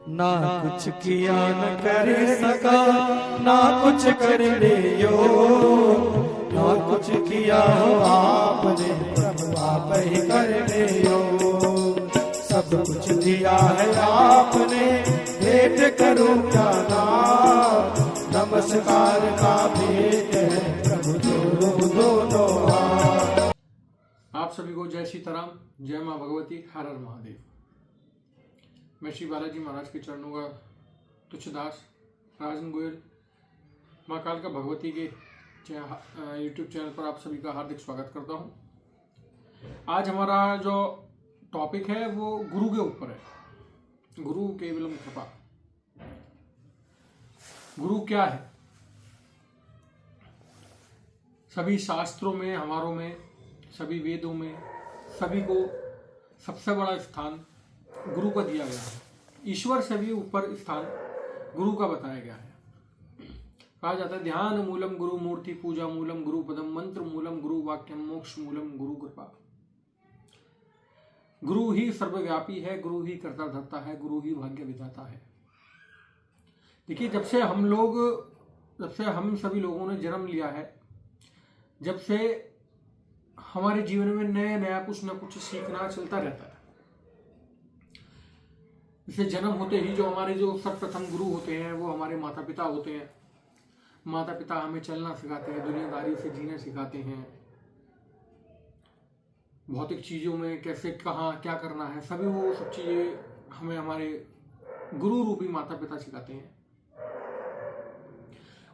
ना कुछ किया न कर सका, ना कुछ करने यो, ना कुछ किया हो आपने, प्रभु आप ही करने यो। सब कुछ दिया है आपने, भेंट करूं क्या नाम, नमस्कार का भेंट है प्रभु दोनों हाथ। आप सभी को जय सीताराम, जय माँ भगवती, हर हर महादेव। मैं श्री बालाजी महाराज के चरणों का तुच्छदास राजन गोयल माँ काल का भगवती के यूट्यूब चैनल पर आप सभी का हार्दिक स्वागत करता हूँ। आज हमारा जो टॉपिक है वो गुरु के ऊपर है। गुरु केवलम कृपा। गुरु क्या है? सभी शास्त्रों में, हमारों में, सभी वेदों में सभी को सबसे बड़ा स्थान गुरु का दिया गया है। ईश्वर से भी ऊपर स्थान गुरु का बताया गया है। कहा जाता है ध्यान मूलम गुरु मूर्ति, पूजा मूलम गुरु पदम, मंत्र मूलम गुरु वाक्यम, मोक्ष मूलम गुरु कृपा। गुरु ही सर्वव्यापी है, गुरु ही करता धरता है, गुरु ही भाग्य विधाता है। देखिए, जब से हम सभी लोगों ने जन्म लिया है, जब से हमारे जीवन में नया नया कुछ ना कुछ सीखना चलता रहता है। इसे जन्म होते ही जो हमारे जो सर्वप्रथम गुरु होते हैं वो हमारे माता पिता होते हैं। माता पिता हमें चलना सिखाते हैं, दुनियादारी से जीना सिखाते हैं, भौतिक चीजों में कैसे कहाँ क्या करना है, सभी वो सब चीजें हमें हमारे गुरु रूपी माता पिता सिखाते हैं।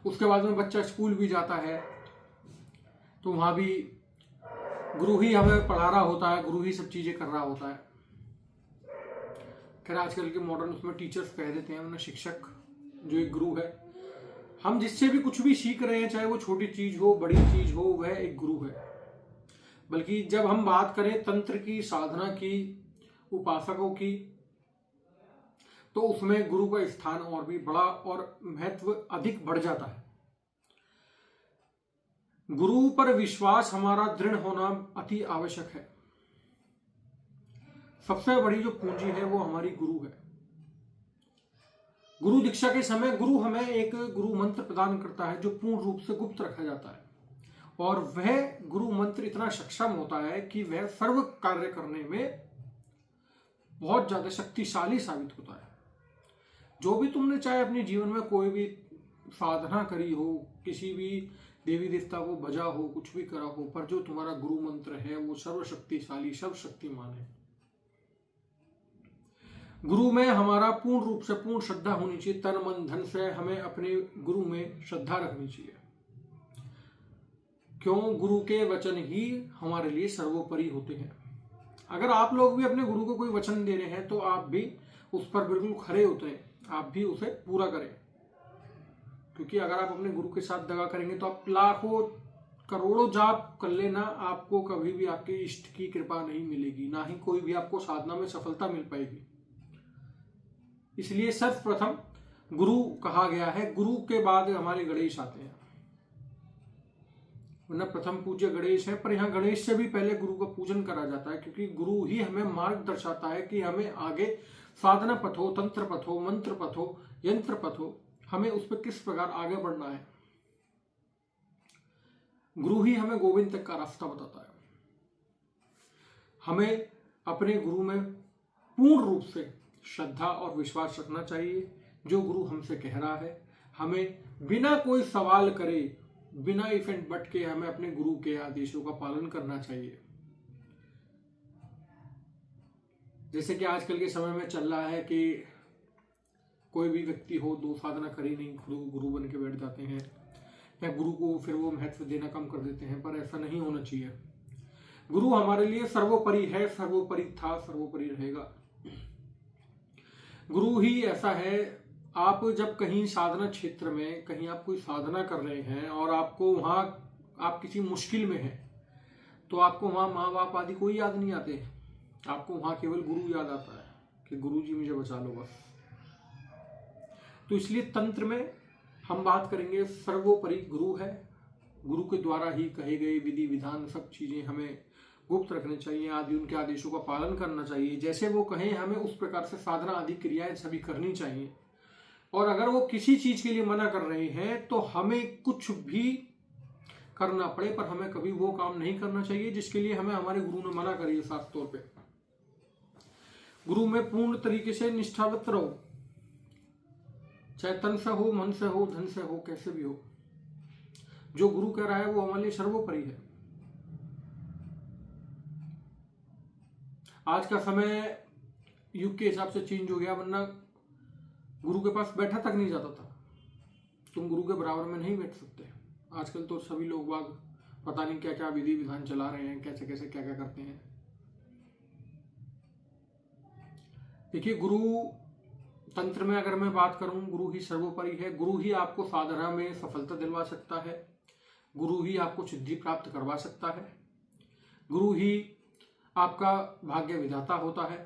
उसके बाद में बच्चा स्कूल भी जाता है तो वहां भी गुरु ही हमें पढ़ा रहा होता है, गुरु ही सब चीजें कर रहा होता है। खैर आजकल के मॉडर्न उसमें टीचर्स कह देते हैं, उन्हें शिक्षक जो एक गुरु है। हम जिससे भी कुछ भी सीख रहे हैं, चाहे वो छोटी चीज हो बड़ी चीज हो, वह एक गुरु है। बल्कि जब हम बात करें तंत्र की, साधना की, उपासकों की, तो उसमें गुरु का स्थान और भी बड़ा और महत्व अधिक बढ़ जाता है। गुरु पर विश्वास हमारा दृढ़ होना अति आवश्यक है। सबसे बड़ी जो पूंजी है वो हमारी गुरु है। गुरु दीक्षा के समय गुरु हमें एक गुरु मंत्र प्रदान करता है जो पूर्ण रूप से गुप्त रखा जाता है, और वह गुरु मंत्र इतना सक्षम होता है कि वह सर्व कार्य करने में बहुत ज्यादा शक्तिशाली साबित होता है। जो भी तुमने चाहे अपने जीवन में कोई भी साधना करी हो, किसी भी देवी देवता को भजा हो, कुछ भी करा हो, पर जो तुम्हारा गुरु मंत्र है वो सर्वशक्तिशाली, सर्वशक्तिमान है। गुरु में हमारा पूर्ण रूप से पूर्ण श्रद्धा होनी चाहिए। तन मन धन से हमें अपने गुरु में श्रद्धा रखनी चाहिए। क्यों? गुरु के वचन ही हमारे लिए सर्वोपरि होते हैं। अगर आप लोग भी अपने गुरु को कोई वचन दे रहे हैं तो आप भी उस पर बिल्कुल खरे होते हैं, आप भी उसे पूरा करें। क्योंकि अगर आप अपने गुरु के साथ दगा करेंगे तो आप लाखों करोड़ों जाप कर लेना, आपको कभी भी आपके इष्ट की कृपा नहीं मिलेगी, ना ही कोई भी आपको साधना में सफलता मिल पाएगी। इसलिए सर्वप्रथम गुरु कहा गया है। गुरु के बाद हमारे गणेश आते हैं, वरना प्रथम पूज्य गणेश है, पर यहाँ गणेश से भी पहले गुरु का पूजन करा जाता है। क्योंकि गुरु ही हमें मार्ग दर्शाता है कि हमें आगे साधना पथ हो, तंत्र पथ हो, मंत्र पथ हो, यंत्र पथ हो, हमें उस पर किस प्रकार आगे बढ़ना है। गुरु ही हमें गोविंद तक का रास्ता बताता है। हमें अपने गुरु में पूर्ण रूप से श्रद्धा और विश्वास रखना चाहिए। जो गुरु हमसे कह रहा है, हमें बिना कोई सवाल करे, बिना इफेंट बट के हमें अपने गुरु के आदेशों का पालन करना चाहिए। जैसे कि आजकल के समय में चल रहा है कि कोई भी व्यक्ति हो, दो साधना करी नहीं, गुरु बन के बैठ जाते हैं, या गुरु को फिर वो महत्व देना कम कर देते हैं। पर ऐसा नहीं होना चाहिए। गुरु हमारे लिए सर्वोपरि है, सर्वोपरि था, सर्वोपरि रहेगा। गुरु ही ऐसा है। आप जब कहीं साधना क्षेत्र में, कहीं आप कोई साधना कर रहे हैं और आपको वहां आप किसी मुश्किल में हैं, तो आपको वहां माँ बाप आदि कोई याद नहीं आते। आपको वहां केवल गुरु याद आता है कि गुरु जी मुझे बचा लो बस। तो इसलिए तंत्र में हम बात करेंगे, सर्वोपरि गुरु है। गुरु के द्वारा ही कहे गए विधि विधान सब चीजें हमें गुप्त रखने चाहिए, आदि उनके आदेशों का पालन करना चाहिए। जैसे वो कहें हमें उस प्रकार से साधना आदि क्रियाएं सभी करनी चाहिए। और अगर वो किसी चीज के लिए मना कर रहे हैं तो हमें कुछ भी करना पड़े पर हमें कभी वो काम नहीं करना चाहिए जिसके लिए हमें हमारे गुरु ने मना करी है। साफ तौर पे गुरु में पूर्ण तरीके से निष्ठावत रहो, चाहे तन से हो, मन से हो, धन से हो, कैसे भी हो। जो गुरु कह रहा है वो हमारे लिए सर्वोपरि है। आज का समय युग के हिसाब से चेंज हो गया, वरना गुरु के पास बैठा तक नहीं जाता था। तुम गुरु के बराबर में नहीं बैठ सकते। आजकल तो सभी लोग बाग पता नहीं क्या क्या विधि विधान चला रहे हैं, कैसे कैसे क्या क्या करते हैं। देखिए, गुरु तंत्र में अगर मैं बात करूं, गुरु ही सर्वोपरि है। गुरु ही आपको साधना में सफलता दिलवा सकता है, गुरु ही आपको सिद्धि प्राप्त करवा सकता है, गुरु ही आपका भाग्य विधाता होता है।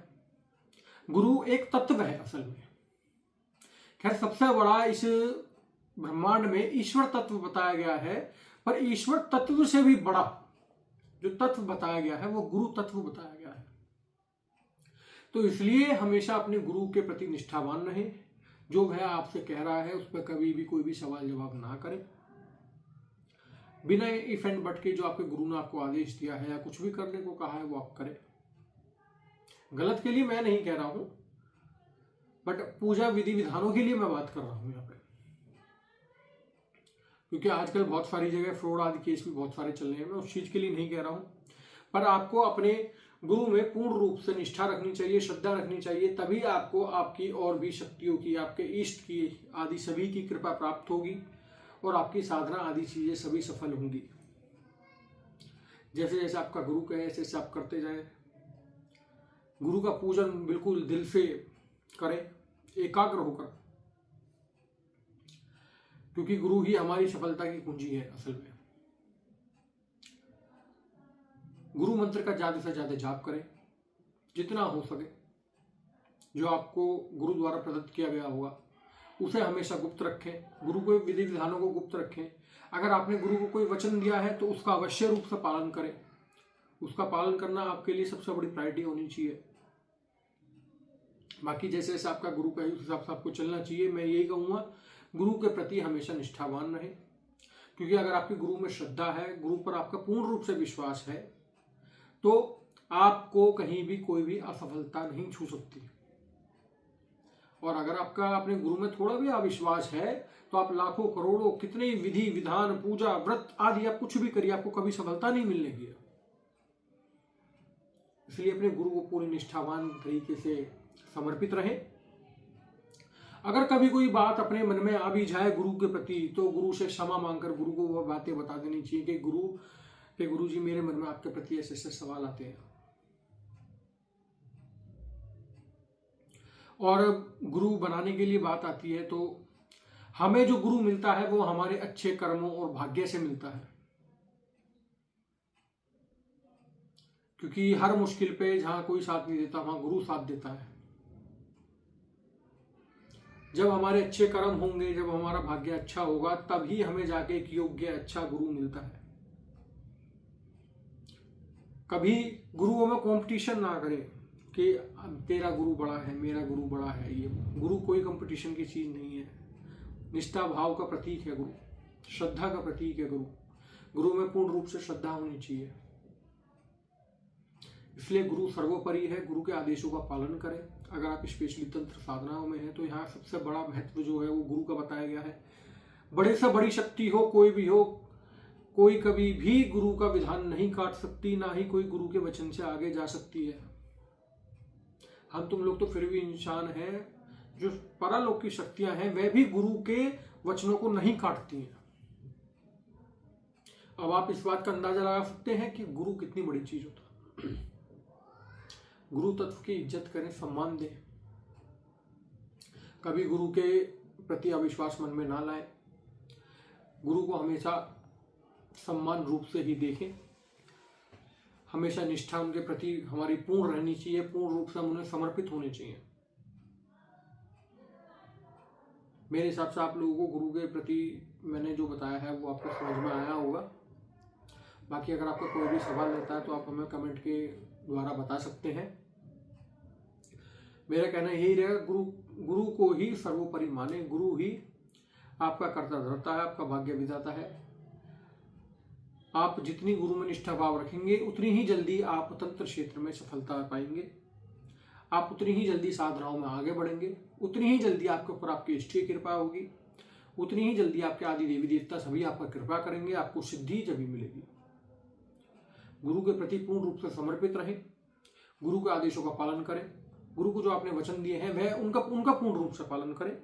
गुरु एक तत्व है असल में। खैर, सबसे बड़ा इस ब्रह्मांड में ईश्वर तत्व बताया गया है, पर ईश्वर तत्व से भी बड़ा जो तत्व बताया गया है वो गुरु तत्व बताया गया है। तो इसलिए हमेशा अपने गुरु के प्रति निष्ठावान रहे। जो वह आपसे कह रहा है उस पर कभी भी कोई भी सवाल जवाब ना करें। बिना इफ एंड बट के जो आपके गुरु ने आपको आदेश दिया है या कुछ भी करने को कहा है वो आप करें। गलत के लिए मैं नहीं कह रहा हूं, बट पूजा विधि विधानों के लिए मैं बात कर रहा हूं यहाँ पे। क्योंकि आजकल बहुत सारी जगह फ्रॉड आदि केस भी बहुत सारे चल रहे हैं। मैं उस चीज के लिए नहीं कह रहा हूं, पर आपको अपने गुरु में पूर्ण रूप से निष्ठा रखनी चाहिए, श्रद्धा रखनी चाहिए। तभी आपको आपकी और भी शक्तियों की, आपके इष्ट की आदि सभी की कृपा प्राप्त होगी और आपकी साधना आदि चीजें सभी सफल होंगी। जैसे जैसे आपका गुरु कहे ऐसे ऐसे आप करते जाएं। गुरु का पूजन बिल्कुल दिल से करें, एकाग्र होकर, क्योंकि गुरु ही हमारी सफलता की कुंजी है असल में। गुरु मंत्र का ज्यादा से ज्यादा जाप करें, जितना हो सके। जो आपको गुरु द्वारा प्रदत्त किया गया होगा उसे हमेशा गुप्त रखें। गुरु के विधि विधानों को गुप्त रखें। अगर आपने गुरु को कोई वचन दिया है तो उसका अवश्य रूप से पालन करें। उसका पालन करना आपके लिए सबसे बड़ी प्रायोरिटी होनी चाहिए। बाकी जैसे जैसे आपका गुरु कहे उस हिसाब से आपको चलना चाहिए। मैं यही कहूँगा, गुरु के प्रति हमेशा निष्ठावान रहे। क्योंकि अगर आपकी गुरु में श्रद्धा है, गुरु पर आपका पूर्ण रूप से विश्वास है, तो आपको कहीं भी कोई भी असफलता नहीं छू सकती। और अगर आपका अपने गुरु में थोड़ा भी अविश्वास है तो आप लाखों करोड़ों कितने विधि विधान, पूजा, व्रत आदि आप कुछ भी करिए, आपको कभी सफलता नहीं मिलने की। इसलिए अपने गुरु को पूरी निष्ठावान तरीके से समर्पित रहे। अगर कभी कोई बात अपने मन में आ भी जाए गुरु के प्रति तो गुरु से क्षमा मांगकर गुरु को वह बातें बता देनी चाहिए कि गुरु जी, मेरे मन में आपके प्रति ऐसे ऐसे सवाल आते हैं। और गुरु बनाने के लिए बात आती है तो हमें जो गुरु मिलता है वो हमारे अच्छे कर्मों और भाग्य से मिलता है। क्योंकि हर मुश्किल पे जहां कोई साथ नहीं देता वहां गुरु साथ देता है। जब हमारे अच्छे कर्म होंगे, जब हमारा भाग्य अच्छा होगा, तभी हमें जाके एक योग्य अच्छा गुरु मिलता है। कभी गुरुओं में कंपटीशन ना करें कि तेरा गुरु बड़ा है, मेरा गुरु बड़ा है। ये गुरु कोई कंपटीशन की चीज नहीं है। निष्ठा भाव का प्रतीक है गुरु, श्रद्धा का प्रतीक है गुरु। गुरु में पूर्ण रूप से श्रद्धा होनी चाहिए। इसलिए गुरु सर्वोपरि है। गुरु के आदेशों का पालन करें। अगर आप स्पेशली तंत्र साधनाओं में हैं तो यहाँ सबसे बड़ा महत्व जो है वो गुरु का बताया गया है। बड़े से बड़ी शक्ति हो, कोई भी हो, कोई कभी भी गुरु का विधान नहीं काट सकती, ना ही कोई गुरु के वचन से आगे जा सकती है। हम तुम लोग तो फिर भी इंसान हैं। जो परलोक की शक्तियां हैं वह भी गुरु के वचनों को नहीं काटती हैं। अब आप इस बात का अंदाजा लगा सकते हैं कि गुरु कितनी बड़ी चीज होता है। गुरु तत्व की इज्जत करें, सम्मान दें। कभी गुरु के प्रति अविश्वास मन में ना लाएं। गुरु को हमेशा सम्मान रूप से ही देखें। हमेशा निष्ठा उनके प्रति हमारी पूर्ण रहनी चाहिए। पूर्ण रूप से हम उन्हें समर्पित होने चाहिए। मेरे हिसाब से आप लोगों को गुरु के प्रति मैंने जो बताया है वो आपको समझ में आया होगा। बाकी अगर आपका कोई भी सवाल रहता है तो आप हमें कमेंट के द्वारा बता सकते हैं। मेरा कहना यही रहेगा, गुरु को ही सर्वोपरि माने। गुरु ही आपका कर्ता धर्ता है, आपका भाग्य विधाता है। आप जितनी गुरु में निष्ठा भाव रखेंगे उतनी ही जल्दी आप तंत्र क्षेत्र में सफलता पाएंगे, आप उतनी ही जल्दी साधनाओं में आगे बढ़ेंगे, उतनी ही जल्दी आपके ऊपर आपकी इष्ट की कृपा होगी, उतनी ही जल्दी आपके आदि देवी देवता सभी आपका कृपा करेंगे, आपको सिद्धि जभी मिलेगी। गुरु के प्रति पूर्ण रूप से समर्पित रहें, गुरु के आदेशों का पालन करें, गुरु को जो आपने वचन दिए हैं वह उनका पूर्ण रूप से पालन करें।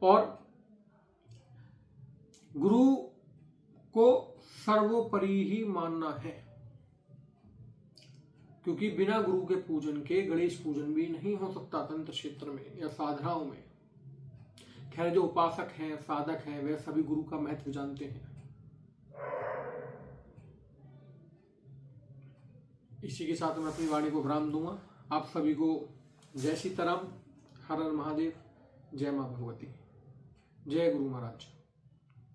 और गुरु को सर्वोपरि ही मानना है, क्योंकि बिना गुरु के पूजन के गणेश पूजन भी नहीं हो सकता तंत्र क्षेत्र में या साधनाओं में। खैर, जो उपासक हैं, साधक हैं, वे सभी गुरु का महत्व जानते हैं। इसी के साथ मैं अपनी वाणी को विराम दूंगा। आप सभी को जय सीताराम, हर हर महादेव, जय मां भगवती, जय गुरु महाराज।